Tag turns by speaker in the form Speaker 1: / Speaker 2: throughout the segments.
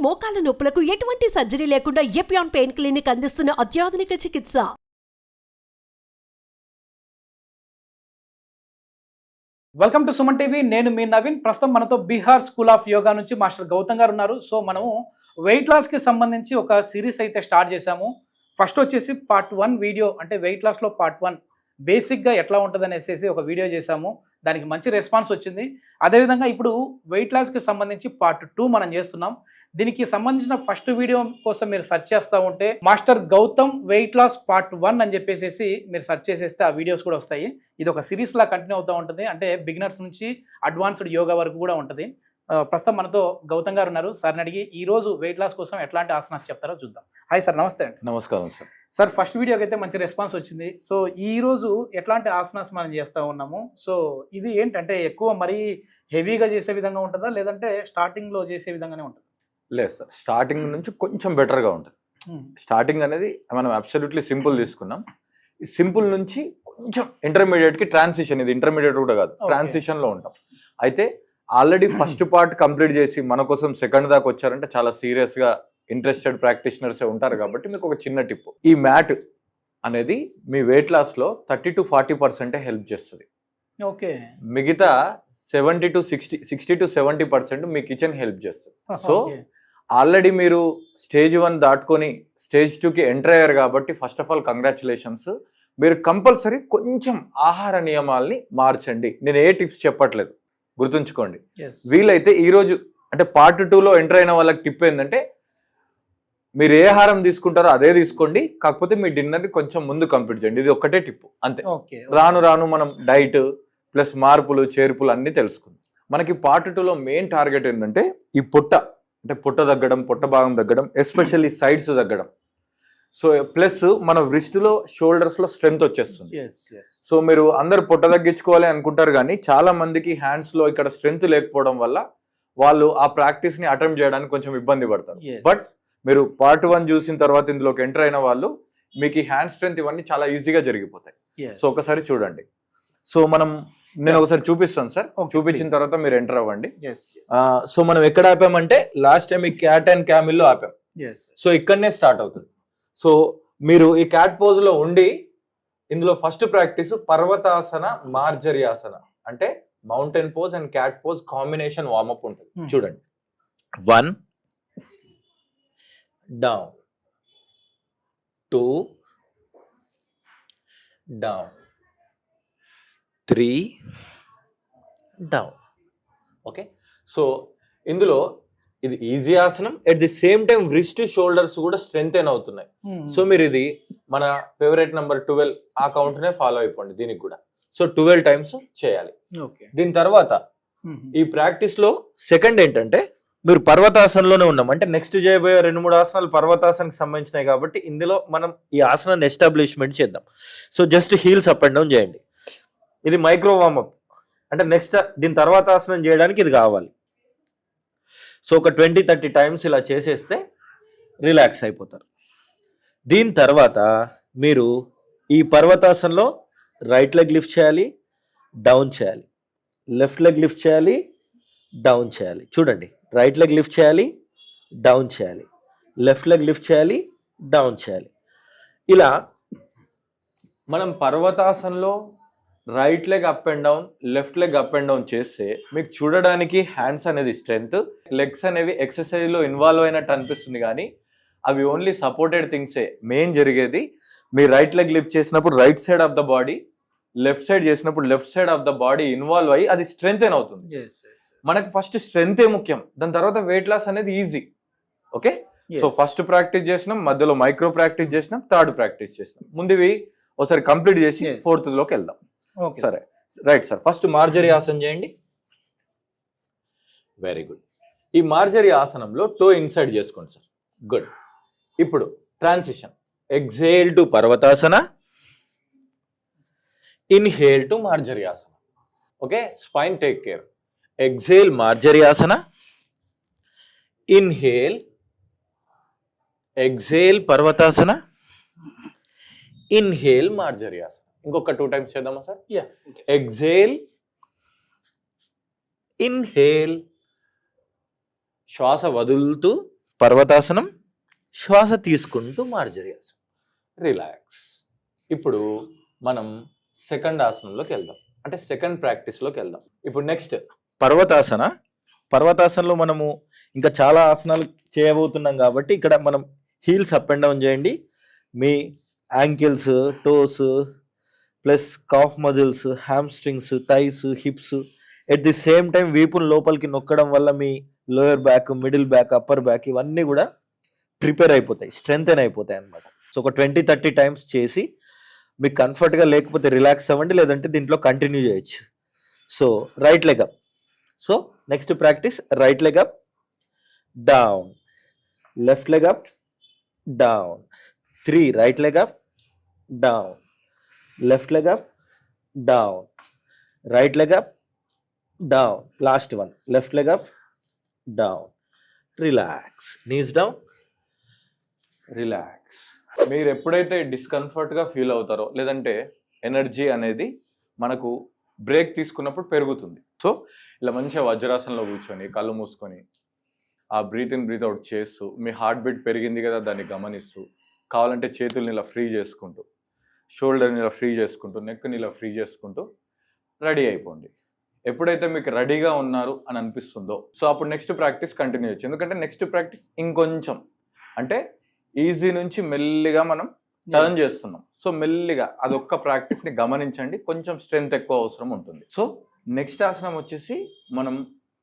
Speaker 1: మోకాల నొప్పులకు ఎటువంటి సర్జరీ లేకుండా ఎపియాన్ పెయిన్ క్లినిక్ అందిస్తున్న అత్యాధునిక చికిత్స.
Speaker 2: Welcome to Suman TV. నేను మీ నవీన్. ప్రస్తుతం మనతో బీహార్ స్కూల్ ఆఫ్ యోగా నుంచి మాస్టర్ గౌతమ్ గారు ఉన్నారు. సో మనము వెయిట్ లాస్కి సంబంధించి ఒక సిరీస్ అయితే స్టార్ట్ చేశాము. ఫస్ట్ వచ్చేసి పార్ట్ 1 వీడియో, అంటే వెయిట్ లాస్లో పార్ట్ 1 బేసిక్గా ఎట్లా ఉంటుంది అనేసి ఒక వీడియో చేశాము. దానికి మంచి రెస్పాన్స్ వచ్చింది. అదేవిధంగా ఇప్పుడు వెయిట్ లాస్కి సంబంధించి పార్ట్ 2 మనం చేస్తున్నాం. దీనికి సంబంధించిన ఫస్ట్ వీడియో కోసం మీరు సెర్చ్ చేస్తూ ఉంటే master Gautam weight loss part 1 అని చెప్పేసి మీరు సెర్చ్ చేసేస్తే ఆ వీడియోస్ కూడా వస్తాయి. ఇది ఒక సిరీస్ లా కంటిన్యూ అవుతూ ఉంటుంది. అంటే బిగినర్స్ నుంచి అడ్వాన్స్డ్ యోగా వరకు కూడా ఉంటుంది. ప్రస్తుతం మనతో గౌతమ్ గారు ఉన్నారు. సార్ని అడిగి ఈ రోజు వెయిట్ లాస్ కోసం ఎట్లాంటి ఆసనాస్ చెప్తారో చూద్దాం. హాయ్ సార్, నమస్తే అండి.
Speaker 3: నమస్కారం సార్.
Speaker 2: సార్, ఫస్ట్ వీడియోకి అయితే మంచి రెస్పాన్స్ వచ్చింది. సో ఈ రోజు ఎట్లాంటి ఆసనాస్ మనం చేస్తూ ఉన్నాము? సో ఇది ఏంటంటే ఎక్కువ మరీ హెవీగా చేసే విధంగా ఉంటుందా, లేదంటే స్టార్టింగ్లో చేసే విధంగానే ఉంటుంది?
Speaker 3: లేదు సార్, స్టార్టింగ్ నుంచి కొంచెం బెటర్గా ఉంటుంది. స్టార్టింగ్ అనేది మనం అబ్సల్యూట్లీ సింపుల్ తీసుకున్నాం. ఈ సింపుల్ నుంచి కొంచెం ఇంటర్మీడియట్కి ట్రాన్సిషన్, ఇది ఇంటర్మీడియట్ కూడా కాదు, ట్రాన్సిషన్లో ఉంటాం. అయితే ఆల్రెడీ ఫస్ట్ పార్ట్ కంప్లీట్ చేసి మన కోసం సెకండ్ దాకా వచ్చారంటే చాలా సీరియస్గా ఇంట్రెస్టెడ్ ప్రాక్టీషనర్సే ఉంటారు. కాబట్టి మీకు ఒక చిన్న టిప్, ఈ మ్యాట్ అనేది మీ వెయిట్ లాస్లో 30 to 40% హెల్ప్ చేస్తుంది.
Speaker 2: ఓకే,
Speaker 3: మిగతా 60 to 70% మీ కిచెన్ హెల్ప్ చేస్తుంది. సో ఆల్రెడీ మీరు స్టేజ్ 1 దాటుకొని స్టేజ్ 2కి ఎంటర్ అయ్యారు కాబట్టి ఫస్ట్ ఆఫ్ ఆల్ కంగ్రాచులేషన్స్. మీరు కంపల్సరీ కొంచెం ఆహార నియమాల్ని మార్చండి. నేను ఏ టిప్స్ చెప్పట్లేదు, గుర్తుంచుకోండి. వీలైతే ఈరోజు అంటే పార్ట్ 2లో ఎంటర్ అయిన వాళ్ళకి టిప్ ఏంటంటే మీరు ఏ ఆహారం తీసుకుంటారో అదే తీసుకోండి, కాకపోతే మీ డిన్నర్ని కొంచెం ముందు కంప్లీట్ చేయండి. ఇది ఒక్కటే టిప్ అంతే. రాను రాను మనం డైట్ ప్లస్ మార్పులు చేర్పులు అన్నీ తెలుసుకుందాం. మనకి పార్ట్ 2లో మెయిన్ టార్గెట్ ఏంటంటే ఈ పొట్ట తగ్గడం, పొట్ట భాగం తగ్గడం, ఎస్పెషల్లీ సైడ్స్ తగ్గడం. సో ప్లస్ మన రిస్ట్లో షోల్డర్స్లో స్ట్రెంగ్త్ వచ్చేస్తుంది. సో మీరు అందరు పొట్ట తగ్గించుకోవాలి అనుకుంటారు, కానీ చాలా మందికి హ్యాండ్స్లో ఇక్కడ స్ట్రెంగ్త్ లేకపోవడం వల్ల వాళ్ళు ఆ ప్రాక్టీస్ని అటెంప్ట్ చేయడానికి కొంచెం ఇబ్బంది పడతారు. బట్ మీరు పార్ట్ 1 చూసిన తర్వాత ఇందులోకి ఎంటర్ అయిన వాళ్ళు మీకు ఈ హ్యాండ్ స్ట్రెంగ్త్ ఇవన్నీ చాలా ఈజీగా జరిగిపోతాయి. సో ఒకసారి చూడండి. సో నేను ఒకసారి చూపిస్తాను సార్, చూపించిన తర్వాత మీరు ఎంటర్ అవ్వండి. సో మనం ఎక్కడ ఆపామంటే లాస్ట్ టైం ఈ క్యాట్ అండ్ క్యామిల్లో ఆపాం. సో ఇక్కడనే స్టార్ట్ అవుతుంది. సో మీరు ఈ క్యాట్ పోజ్ లో ఉండి ఇందులో ఫస్ట్ ప్రాక్టీస్ పర్వతాసన మార్జర్యాసన, అంటే mountain pose and cat pose combination warmup ఉంటుంది. చూడండి, 1 down, 2 down, 3 down. Okay, so ఇందులో ఇది ఈజీ ఆసనం, at the same time wrist shoulders కూడా స్ట్రెంగ్తెన్ అవుతున్నాయి. సో మీరు ఇది మన ఫేవరెట్ నెంబర్ 12 ఆ కౌంట్ నే ఫాలో అయిపోండి దీనికి కూడా. సో 12 టైమ్స్ చేయాలి. దీని తర్వాత ఈ ప్రాక్టీస్ లో సెకండ్ ఏంటంటే మీరు పర్వతాసనలోనే ఉన్నాం, అంటే నెక్స్ట్ చేయబోయే 2-3 ఆసనాలు పర్వతాసనకి సంబంధించినాయి కాబట్టి ఇందులో మనం ఈ ఆసనాన్ని ఎస్టాబ్లిష్మెంట్ చేద్దాం. So just heels up and down చేయండి. ఇది మైక్రో వార్మప్, అంటే నెక్స్ట్ దీని తర్వాత ఆసనం చేయడానికి ఇది కావాలి. సో ఒక 20-30 టైమ్స్ ఇలా చేసేస్తే రిలాక్స్ అయిపోతారు. దీని తర్వాత మీరు ఈ పర్వతాసనలో రైట్ లెగ్ లిఫ్ట్ చేయాలి, డౌన్ చేయాలి, లెఫ్ట్ లెగ్ లిఫ్ట్ చేయాలి, డౌన్ చేయాలి. చూడండి, రైట్ లెగ్ లిఫ్ట్ చేయాలి, డౌన్ చేయాలి, లెఫ్ట్ లెగ్ లిఫ్ట్ చేయాలి, డౌన్ చేయాలి. ఇలా మనం పర్వతాసనలో right leg up and down, left leg up and down చేస్తే మీకు చూడడానికి హ్యాండ్స్ అనేది స్ట్రెంగ్త్, లెగ్స్ అనేవి ఎక్సర్సైజ్లో ఇన్వాల్వ్ అయినట్టు అనిపిస్తుంది, కానీ అవి ఓన్లీ సపోర్టెడ్ థింగ్సే. మెయిన్ జరిగేది మీ రైట్ లెగ్ లిఫ్ట్ చేసినప్పుడు right side of the body, left side చేసినప్పుడు left side of the body involve అయ్యి అది స్ట్రెంగ్తెన్ అవుతుంది. మనకు ఫస్ట్ స్ట్రెంగ్తే ముఖ్యం, దాని తర్వాత వెయిట్ లాస్ అనేది easy. Okay, so first practice చేసినాం, మధ్యలో మైక్రో ప్రాక్టీస్ చేసినాం, థర్డ్ ప్రాక్టీస్ చేసినాం. ముందువి ఒకసారి కంప్లీట్ చేసి 4th లోకి వెళ్దాం. సరే, రైట్ సార్. ఫస్ట్ మార్జరీ ఆసనం చేయండి. Very good. ఈ మార్జరీ ఆసనంలో టో ఇన్సైడ్ చేసుకోండి సార్. గుడ్. ఇప్పుడు ట్రాన్సిషన్, ఎక్సేల్ టు పర్వతాసన, ఇన్హేల్ టు మార్జరీ ఆసన. Okay, spine take care. Exhale మార్జరీ ఆసన, ఇన్హేల్, ఎక్సేల్ పర్వతాసన, ఇన్హేల్ మార్జరీ ఆసన. ఇంకొక 2 టైమ్స్ చేద్దామా సార్? ఎక్సేల్, ఇన్హేల్, శ్వాస వదులుతూ పర్వతాసనం, శ్వాస తీసుకుంటూ మార్జరీయాసనం. రిలాక్స్. ఇప్పుడు మనం సెకండ్ ఆసనంలోకి వెళ్దాం, అంటే సెకండ్ ప్రాక్టీస్లోకి వెళ్దాం. ఇప్పుడు నెక్స్ట్ పర్వతాసనంలో మనము ఇంకా చాలా ఆసనాలు చేయబోతున్నాం కాబట్టి ఇక్కడ మనం హీల్స్ అప్ అండ్ డౌన్ చేయండి. మీ ankles, toes plus calf muscles, hamstrings, thighs, hips at the same time వీపును లోపలికి నొక్కడం వల్ల మీ lower back, middle back, upper back ఇవన్నీ కూడా ప్రిపేర్ అయిపోతాయి, స్ట్రెంగ్తెన్ అయిపోతాయి అన్నమాట. సో ఒక 20-30 టైమ్స్ చేసి మీకు కంఫర్ట్గా లేకపోతే రిలాక్స్ అవ్వండి, లేదంటే దీంట్లో కంటిన్యూ చేయొచ్చు. So right leg up. So next practice right leg up, down, left leg up, down, 3 right leg up, down, left leg up, down, right leg up, down, last one left leg up, down, relax, knees down, relax. మీరు ఎప్పుడైతే డిస్కంఫర్ట్గా feel అవుతారో, లేదంటే energy అనేది మనకు break తీసుకున్నప్పుడు పెరుగుతుంది. So ఇలా మంచిగా వజ్రాసనంలో కూర్చొని కళ్ళు మూసుకొని ఆ బ్రీత్ ఇన్ బ్రీత్ అవుట్ చేస్తూ మీ హార్ట్ బీట్ పెరిగింది కదా దాన్ని గమనిస్తూ, కావాలంటే చేతుల్ని ఇలా ఫ్రీ చేసుకుంటూ, షోల్డర్ని ఇలా ఫ్రీ చేసుకుంటూ, నెక్ని ఇలా ఫ్రీ చేసుకుంటూ రెడీ అయిపోండి. ఎప్పుడైతే మీకు రెడీగా ఉన్నారు అని అనిపిస్తుందో సో అప్పుడు నెక్స్ట్ ప్రాక్టీస్ కంటిన్యూ చేయొచ్చు. ఎందుకంటే నెక్స్ట్ ప్రాక్టీస్ ఇంకొంచెం అంటే ఈజీ నుంచి మెల్లిగా మనం టర్న్ చేస్తున్నాం. సో మెల్లిగా అదొక్క ప్రాక్టీస్ని గమనించండి, కొంచెం స్ట్రెంగ్త్ ఎక్కువ అవసరం ఉంటుంది. సో నెక్స్ట్ ఆసనం వచ్చేసి మనం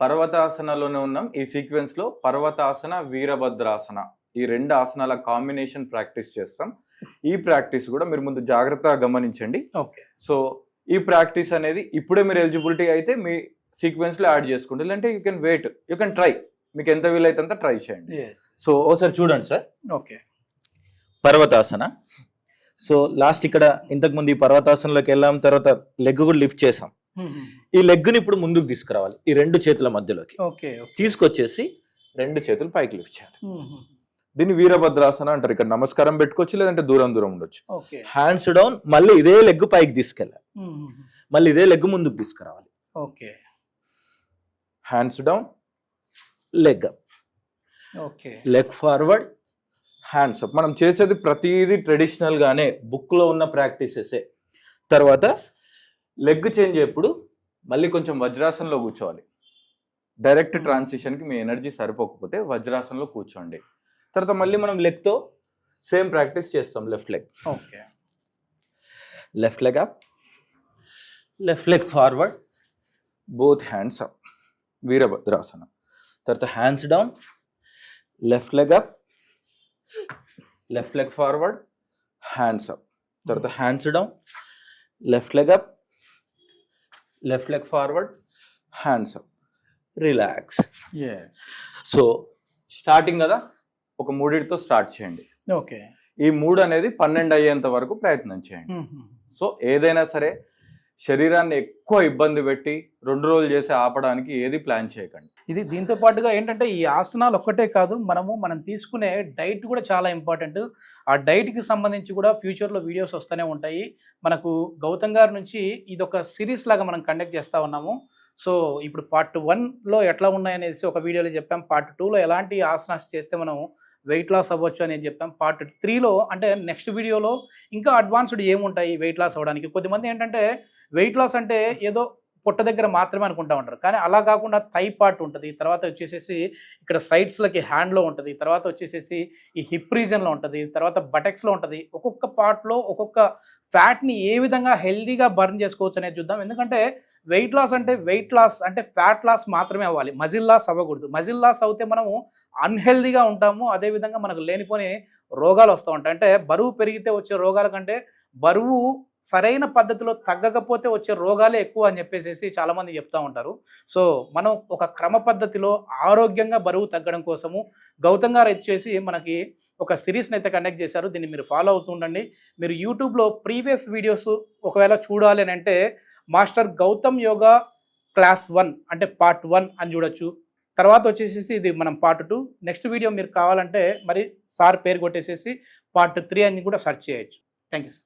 Speaker 3: పర్వతాసనలోనే ఉన్నాం. ఈ సీక్వెన్స్లో పర్వతాసన, వీరభద్రాసన ఈ 2 ఆసనాల కాంబినేషన్ ప్రాక్టీస్ చేస్తాం. ఈ ప్రాక్టీస్ కూడా మీరు ముందు జాగ్రత్తగా గమనించండి.
Speaker 2: ఓకే.
Speaker 3: సో ఈ ప్రాక్టీస్ అనేది ఇప్పుడే మీరు ఎలిజిబిలిటీ అయితే మీ సీక్వెన్స్లో యాడ్ చేసుకుంటే, లేదంటే you can wait, you can try, మీకు ఎంత వీలైతే అంత ట్రై చేయండి. సో ఒకసారి చూడండి sir.
Speaker 2: Okay.
Speaker 3: Parvatasana. So last ఇక్కడ ఇంతకుముందు ఈ పర్వతాసనలోకి వెళ్ళాం, తర్వాత లెగ్ కూడా లిఫ్ట్ చేసాం. ఈ లెగ్ని ఇప్పుడు ముందుకు తీసుకురావాలి, ఈ 2 చేతుల మధ్యలోకి తీసుకొచ్చేసి 2 చేతులు పైకి లిఫ్ట్ చేయాలి. దీన్ని వీరభద్రాసన అంటారు. ఇక్కడ నమస్కారం పెట్టుకోవచ్చు, లేదంటే దూరం ఉండొచ్చు. హ్యాండ్స్ డౌన్, మళ్ళీ ఇదే లెగ్ పైకి తీసుకెళ్ళాలి, మళ్ళీ ఇదే లెగ్ ముందుకు తీసుకురావాలి.
Speaker 2: Okay.
Speaker 3: Hands down, leg up,
Speaker 2: okay,
Speaker 3: leg forward, hands up. మనం చేసేది ప్రతిదీ ట్రెడిషనల్ గానే బుక్ లో ఉన్న ప్రాక్టీసెసే. తర్వాత లెగ్ చేంజ్ ఎప్పుడు మళ్ళీ కొంచెం వజ్రాసనంలో కూర్చోవాలి. డైరెక్ట్ ట్రాన్సిషన్కి మీ ఎనర్జీ సరిపోకపోతే వజ్రాసనంలో కూర్చోండి. తర్వాత మళ్ళీ మనం లెగ్తో సేమ్ ప్రాక్టీస్ చేస్తాం. Left leg,
Speaker 2: okay,
Speaker 3: left leg up, left leg forward, both hands up, Virabhadrasana. తర్వాత hands down, left leg up, left leg forward, hands up. తర్వాత hands down, left leg up, left leg forward, hands up, relax. So starting కదా, ఒక 3తో start చేయండి.
Speaker 2: Okay.
Speaker 3: ఈ 3 అనేది 12 అయ్యేంత వరకు ప్రయత్నం చేయండి. సో ఏదైనా సరే శరీరాన్ని ఎక్కువ ఇబ్బంది పెట్టి 2 రోజులు చేసి ఆపడానికి ఏది ప్లాన్ చేయకండి.
Speaker 2: ఇది దీంతో పాటుగా ఏంటంటే ఈ ఆసనాలు ఒక్కటే కాదు, మనం తీసుకునే డైట్ కూడా చాలా ఇంపార్టెంట్. ఆ డైట్కి సంబంధించి కూడా ఫ్యూచర్లో వీడియోస్ వస్తూనే ఉంటాయి. మనకు గౌతమ్ గారి నుంచి ఇది ఒక సిరీస్ లాగా మనం కండక్ట్ చేస్తూ ఉన్నాము. సో ఇప్పుడు పార్ట్ 1లో ఎట్లా ఉన్నాయనేసి ఒక వీడియోలో చెప్పాం. పార్ట్ 2లో ఎలాంటి ఆసనాస్ చేస్తే మనం వెయిట్ లాస్ అవ్వచ్చు అని చెప్పాం. పార్ట్ 3లో అంటే నెక్స్ట్ వీడియోలో ఇంకా అడ్వాన్స్డ్ ఏముంటాయి వెయిట్ లాస్ అవ్వడానికి. కొద్దిమంది ఏంటంటే వెయిట్ లాస్ అంటే ఏదో పొట్ట దగ్గర మాత్రమే అనుకుంటా ఉంటారు, కానీ అలా కాకుండా థై పార్ట్ ఉంటుంది, తర్వాత వచ్చేసేసి ఇక్కడ సైడ్స్లకి హ్యాండ్లో ఉంటుంది, తర్వాత వచ్చేసేసి ఈ హిప్ రీజన్లో ఉంటుంది, తర్వాత బటెక్స్లో ఉంటుంది. ఒక్కొక్క పార్ట్లో ఒక్కొక్క ఫ్యాట్ని ఏ విధంగా హెల్దీగా బర్న్ చేసుకోవచ్చు అనేది చూద్దాం. ఎందుకంటే వెయిట్ లాస్ అంటే ఫ్యాట్ లాస్ మాత్రమే అవ్వాలి, మజిల్ లాస్ అవ్వకూడదు. మజిల్ లాస్ అవుతే మనము అన్హెల్దీగా ఉంటాము, అదేవిధంగా మనకు లేనిపోని రోగాలు వస్తూ ఉంటాయి. అంటే బరువు పెరిగితే వచ్చే రోగాల కంటే బరువు సరైన పద్ధతిలో తగ్గకపోతే వచ్చే రోగాలే ఎక్కువ అని చెప్పేసి చాలామంది చెప్తూ ఉంటారు. సో మనం ఒక క్రమ పద్ధతిలో ఆరోగ్యంగా బరువు తగ్గడం కోసము గౌతమ్ గారు వచ్చేసి మనకి ఒక సిరీస్ని అయితే కండక్ట్ చేశారు. దీన్ని మీరు ఫాలో అవుతూ ఉండండి. మీరు యూట్యూబ్లో ప్రీవియస్ వీడియోస్ ఒకవేళ చూడాలి అని అంటే మాస్టర్ గౌతమ్ యోగా క్లాస్ 1 అంటే పార్ట్ 1 అని చూడొచ్చు. తర్వాత వచ్చేసేసి ఇది మనం పార్ట్ 2. నెక్స్ట్ వీడియో మీరు కావాలంటే మరి సార్ పేరు కొట్టేసేసి పార్ట్ 3 అని కూడా సెర్చ్ చేయొచ్చు. Thank you sir.